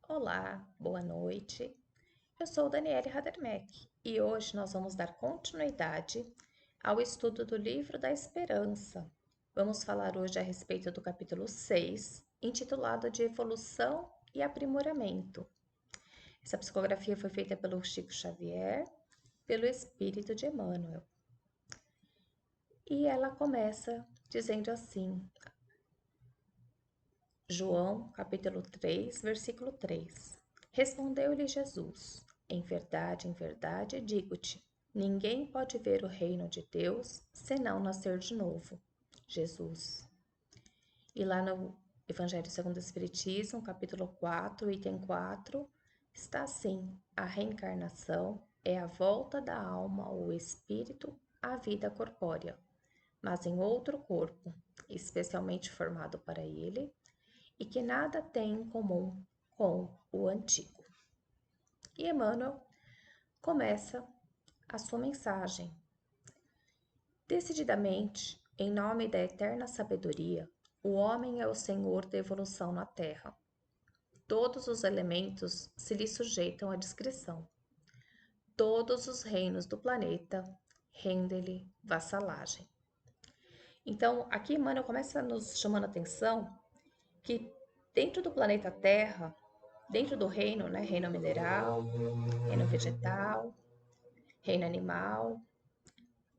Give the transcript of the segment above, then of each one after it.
Olá, boa noite. Eu sou Daniele Hadermeck e hoje nós vamos dar continuidade ao estudo do Livro da Esperança. Vamos falar hoje a respeito do capítulo 6, intitulado de Evolução e Aprimoramento. Essa psicografia foi feita pelo Chico Xavier, pelo Espírito de Emmanuel. E ela começa dizendo assim: João, capítulo 3, versículo 3. Respondeu-lhe Jesus: em verdade, digo-te, ninguém pode ver o reino de Deus senão nascer de novo. Jesus. E lá no Evangelho segundo o Espiritismo, capítulo 4, item 4, está assim: a reencarnação é a volta da alma ou espírito à vida corpórea, mas em outro corpo, especialmente formado para ele, e que nada tem em comum com o antigo. E Emmanuel começa a sua mensagem. Decididamente, em nome da eterna sabedoria, o homem é o senhor da evolução na Terra. Todos os elementos se lhe sujeitam à discrição. Todos os reinos do planeta rendem-lhe vassalagem. Então, aqui Emmanuel começa nos chamando a atenção que dentro do planeta Terra, dentro do reino, né, reino mineral, reino vegetal, reino animal,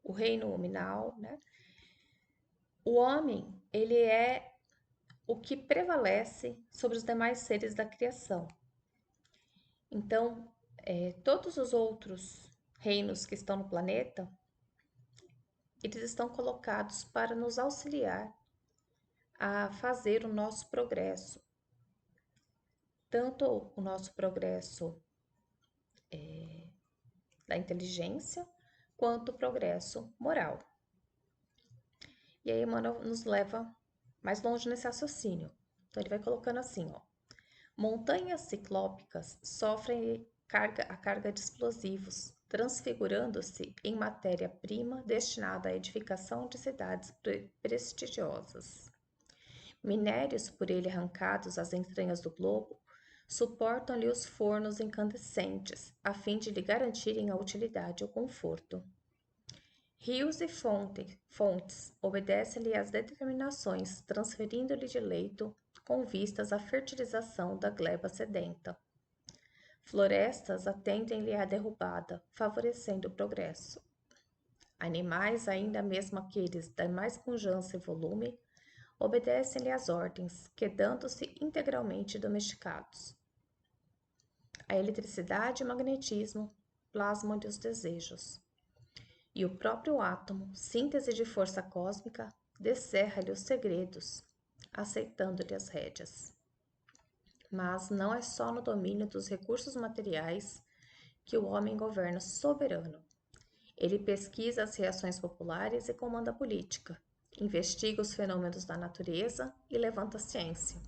o reino nominal, né? O homem, ele é o que prevalece sobre os demais seres da criação. Então, todos os outros reinos que estão no planeta, eles estão colocados para nos auxiliar a fazer o nosso progresso. Tanto o nosso progresso da inteligência, quanto o progresso moral. E aí Emmanuel nos leva mais longe nesse raciocínio. Então ele vai colocando assim, ó. Montanhas ciclópicas sofrem a carga de explosivos, transfigurando-se em matéria-prima destinada à edificação de cidades prestigiosas. Minérios por ele arrancados às entranhas do globo suportam-lhe os fornos incandescentes, a fim de lhe garantirem a utilidade e o conforto. Rios e fontes obedecem-lhe às determinações, transferindo-lhe de leito com vistas à fertilização da gleba sedenta. Florestas atendem-lhe à derrubada, favorecendo o progresso. Animais, ainda mesmo aqueles da mais pujança e volume, obedecem-lhe às ordens, quedando-se integralmente domesticados. A eletricidade e o magnetismo plasmam-lhe os desejos. E o próprio átomo, síntese de força cósmica, descerra-lhe os segredos, aceitando-lhe as rédeas. Mas não é só no domínio dos recursos materiais que o homem governa soberano. Ele pesquisa as reações populares e comanda a política, investiga os fenômenos da natureza e levanta a ciência.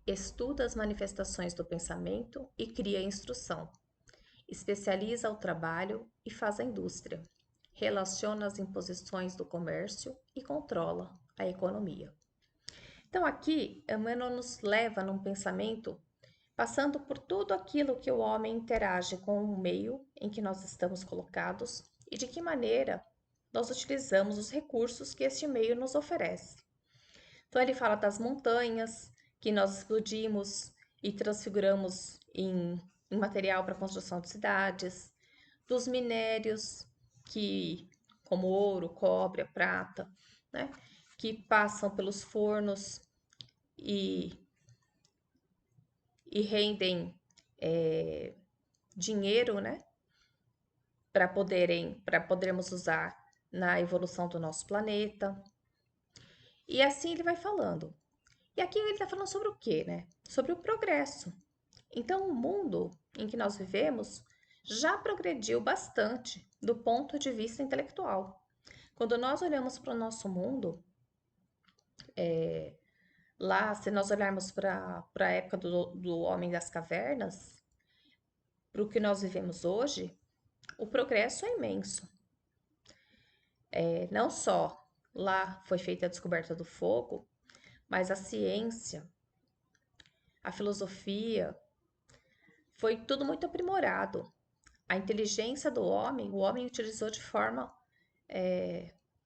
Estuda as manifestações do pensamento e cria a instrução. Especializa o trabalho e faz a indústria. Relaciona as imposições do comércio e controla a economia. Então, aqui, Emmanuel nos leva num pensamento passando por tudo aquilo que o homem interage com o meio em que nós estamos colocados e de que maneira nós utilizamos os recursos que este meio nos oferece. Então, ele fala das montanhas que nós explodimos e transfiguramos em material para a construção de cidades, dos minérios que, como ouro, cobre, prata, né, que passam pelos fornos e, e rendem dinheiro, né, para podermos usar na evolução do nosso planeta. E assim ele vai falando. E aqui ele está falando sobre o quê, né? Sobre o progresso. Então, o mundo em que nós vivemos já progrediu bastante do ponto de vista intelectual. Quando nós olhamos para o nosso mundo, lá, se nós olharmos para a época do Homem das Cavernas, para o que nós vivemos hoje, o progresso é imenso. Não só lá foi feita a descoberta do fogo, mas a ciência, a filosofia, foi tudo muito aprimorado. A inteligência do homem, o homem utilizou de forma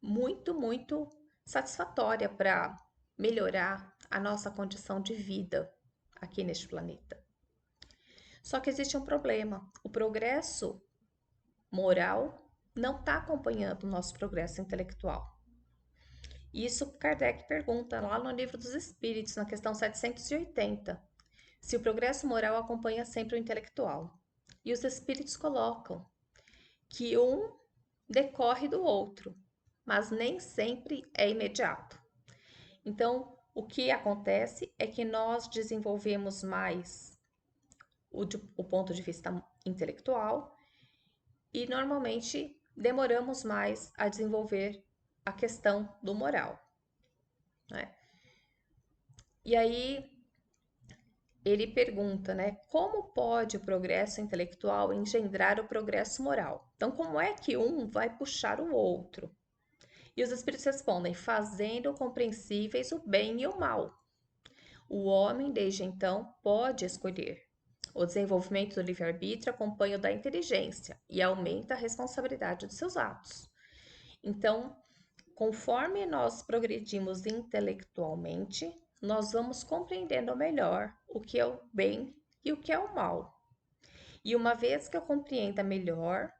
muito satisfatória para melhorar a nossa condição de vida aqui neste planeta. Só que existe um problema: o progresso moral não está acompanhando o nosso progresso intelectual. Isso Kardec pergunta lá no Livro dos Espíritos, na questão 780, se o progresso moral acompanha sempre o intelectual. E os espíritos colocam que um decorre do outro, mas nem sempre é imediato. Então, o que acontece é que nós desenvolvemos mais o ponto de vista intelectual e normalmente demoramos mais a desenvolver a questão do moral, né? E aí ele pergunta, né, como pode o progresso intelectual engendrar o progresso moral? Então, como é que um vai puxar o outro? E os espíritos respondem, fazendo compreensíveis o bem e o mal. O homem, desde então, pode escolher. O desenvolvimento do livre-arbítrio acompanha o da inteligência e aumenta a responsabilidade dos seus atos. Então, conforme nós progredimos intelectualmente, nós vamos compreendendo melhor o que é o bem e o que é o mal. E uma vez que eu compreenda melhor,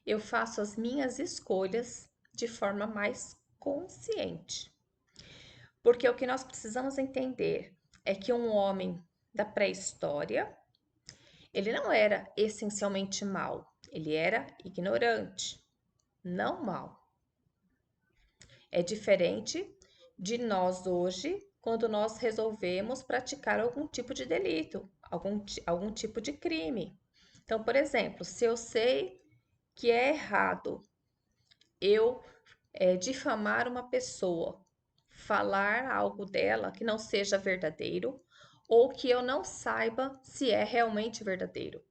eu faço as minhas escolhas de forma mais consciente. Porque o que nós precisamos entender é que um homem da pré-história, ele não era essencialmente mau, ele era ignorante, não mau. É diferente de nós hoje, quando nós resolvemos praticar algum tipo de delito, algum tipo de crime. Então, por exemplo, se eu sei que é errado eu difamar uma pessoa, falar algo dela que não seja verdadeiro, ou que eu não saiba se é realmente verdadeiro.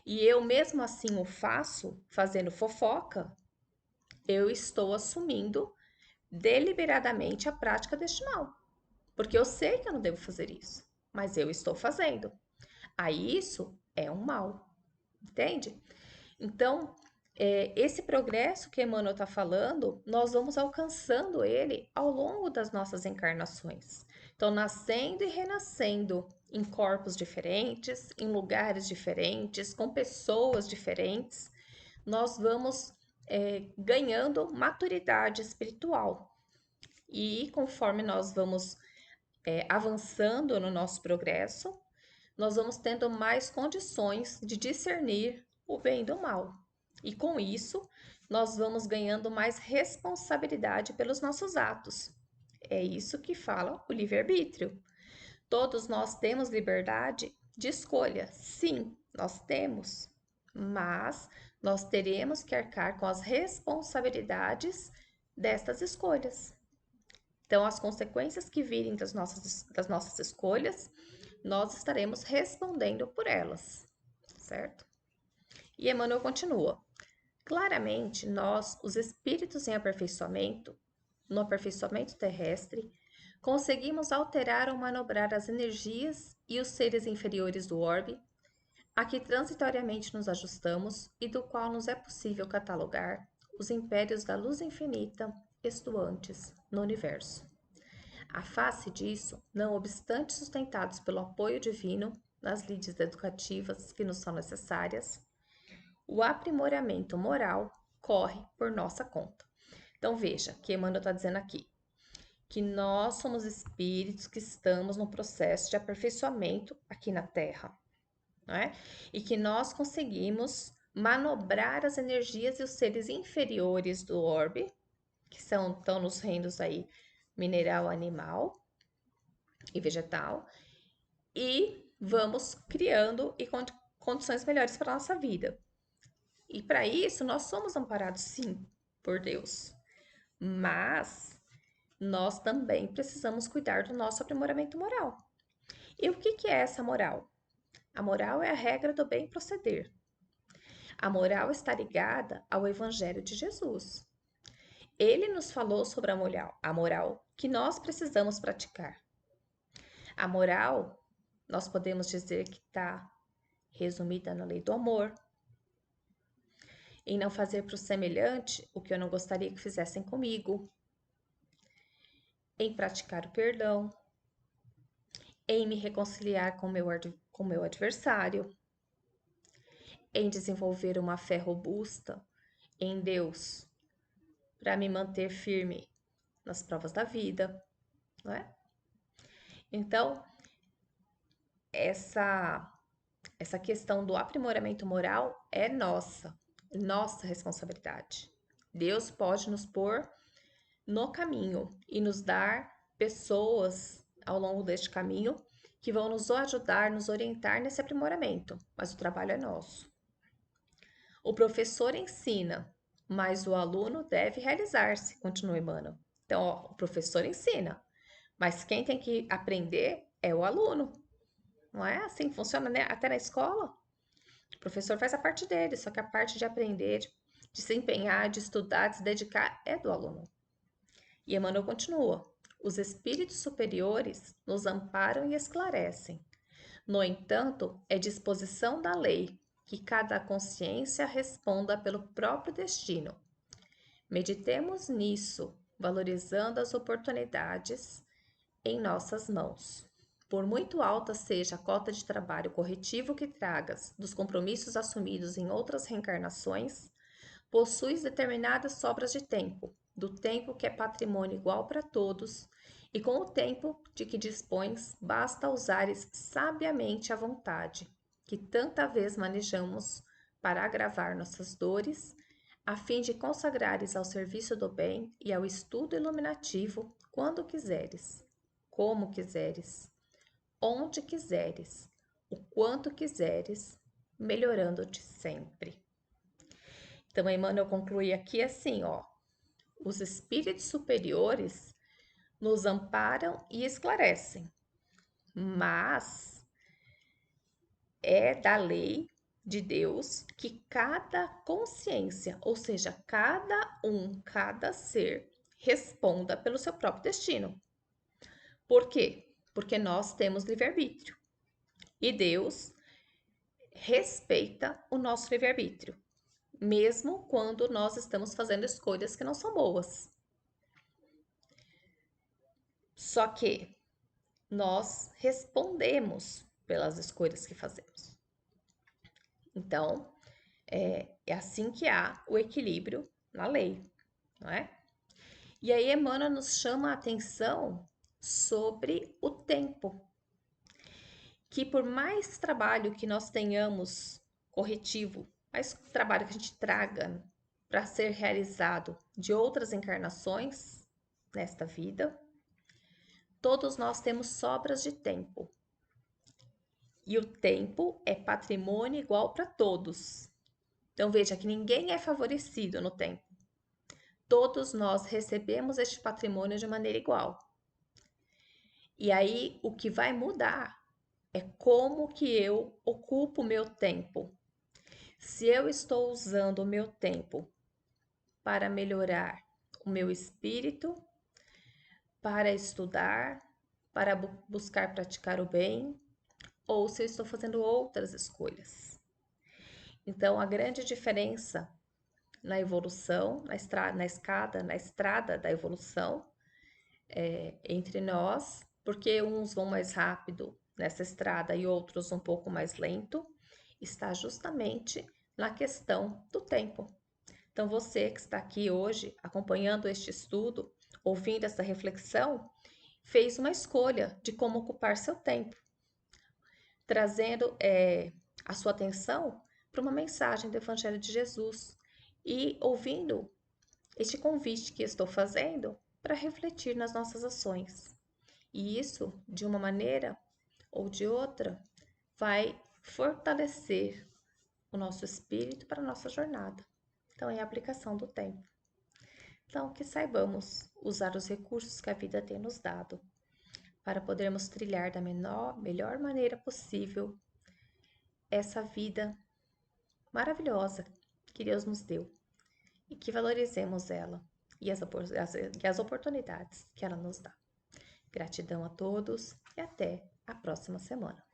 E eu mesmo assim o faço, fazendo fofoca, eu estou assumindo deliberadamente a prática deste mal. Porque eu sei que eu não devo fazer isso, mas eu estou fazendo. Aí isso é um mal, entende? Então, esse progresso que Emmanuel está falando, nós vamos alcançando ele ao longo das nossas encarnações. Então, nascendo e renascendo em corpos diferentes, em lugares diferentes, com pessoas diferentes, nós vamos ganhando maturidade espiritual. E conforme nós vamos avançando no nosso progresso, nós vamos tendo mais condições de discernir o bem do mal. E com isso, nós vamos ganhando mais responsabilidade pelos nossos atos. É isso que fala o livre-arbítrio. Todos nós temos liberdade de escolha. Sim, nós temos. Mas nós teremos que arcar com as responsabilidades destas escolhas. Então, as consequências que virem das nossas escolhas, nós estaremos respondendo por elas, certo? E Emmanuel continua. Claramente, nós, os espíritos em aperfeiçoamento, no aperfeiçoamento terrestre, conseguimos alterar ou manobrar as energias e os seres inferiores do orbe, a que transitoriamente nos ajustamos e do qual nos é possível catalogar os impérios da luz infinita estuantes no universo. A face disso, não obstante sustentados pelo apoio divino nas lides educativas que nos são necessárias, o aprimoramento moral corre por nossa conta. Então veja que Emmanuel está dizendo aqui que nós somos espíritos que estamos no processo de aperfeiçoamento aqui na Terra, não é? E que nós conseguimos manobrar as energias e os seres inferiores do orbe, que estão nos reinos aí mineral, animal e vegetal, e vamos criando condições melhores para a nossa vida. E para isso, nós somos amparados, sim, por Deus. Mas nós também precisamos cuidar do nosso aprimoramento moral. E o que é essa moral? A moral é a regra do bem proceder. A moral está ligada ao Evangelho de Jesus. Ele nos falou sobre a moral que nós precisamos praticar. A moral, nós podemos dizer que está resumida na lei do amor, em não fazer para o semelhante o que eu não gostaria que fizessem comigo, em praticar o perdão, em me reconciliar com meu adversário, em desenvolver uma fé robusta em Deus para me manter firme nas provas da vida, não é? Então, essa questão do aprimoramento moral é nossa responsabilidade. Deus pode nos pôr no caminho e nos dar pessoas ao longo deste caminho que vão nos ajudar, nos orientar nesse aprimoramento, mas o trabalho é nosso. O professor ensina, mas o aluno deve realizar-se, continua Emmanuel. Então, ó, o professor ensina, mas quem tem que aprender é o aluno. Não é assim que funciona, né? Até na escola. O professor faz a parte dele, só que a parte de aprender, de se empenhar, de estudar, de se dedicar é do aluno. E Emmanuel continua: os espíritos superiores nos amparam e esclarecem. No entanto, é disposição da lei que cada consciência responda pelo próprio destino. Meditemos nisso, valorizando as oportunidades em nossas mãos. Por muito alta seja a cota de trabalho corretivo que tragas dos compromissos assumidos em outras reencarnações, possuis determinadas sobras de tempo, do tempo que é patrimônio igual para todos, e com o tempo de que dispões, basta usares sabiamente a vontade, que tanta vez manejamos para agravar nossas dores, a fim de consagrares ao serviço do bem e ao estudo iluminativo quando quiseres, como quiseres, onde quiseres, o quanto quiseres, melhorando-te sempre. Então, Emmanuel conclui aqui assim, ó: os espíritos superiores nos amparam e esclarecem, mas é da lei de Deus que cada consciência, ou seja, cada ser, responda pelo seu próprio destino. Por quê? Porque nós temos livre-arbítrio e Deus respeita o nosso livre-arbítrio, mesmo quando nós estamos fazendo escolhas que não são boas. Só que nós respondemos pelas escolhas que fazemos. Então, é assim que há o equilíbrio na lei, não é? E aí Emmanuel nos chama a atenção sobre o tempo, que por mais trabalho que nós tenhamos corretivo, mais trabalho que a gente traga para ser realizado de outras encarnações nesta vida, todos nós temos sobras de tempo. E o tempo é patrimônio igual para todos. Então veja que ninguém é favorecido no tempo. Todos nós recebemos este patrimônio de maneira igual. E aí o que vai mudar é como que eu ocupo o meu tempo. Se eu estou usando o meu tempo para melhorar o meu espírito, para estudar, para buscar praticar o bem, ou se eu estou fazendo outras escolhas. Então, a grande diferença na evolução, na estrada da evolução entre nós, porque uns vão mais rápido nessa estrada e outros um pouco mais lento, está justamente na questão do tempo. Então, você que está aqui hoje acompanhando este estudo, ouvindo essa reflexão, fez uma escolha de como ocupar seu tempo, trazendo a sua atenção para uma mensagem do Evangelho de Jesus e ouvindo este convite que estou fazendo para refletir nas nossas ações. E isso, de uma maneira ou de outra, vai fortalecer o nosso espírito para a nossa jornada. Então, é a aplicação do tempo. Então, que saibamos usar os recursos que a vida tem nos dado para podermos trilhar da melhor maneira possível essa vida maravilhosa que Deus nos deu e que valorizemos ela e as oportunidades que ela nos dá. Gratidão a todos e até a próxima semana.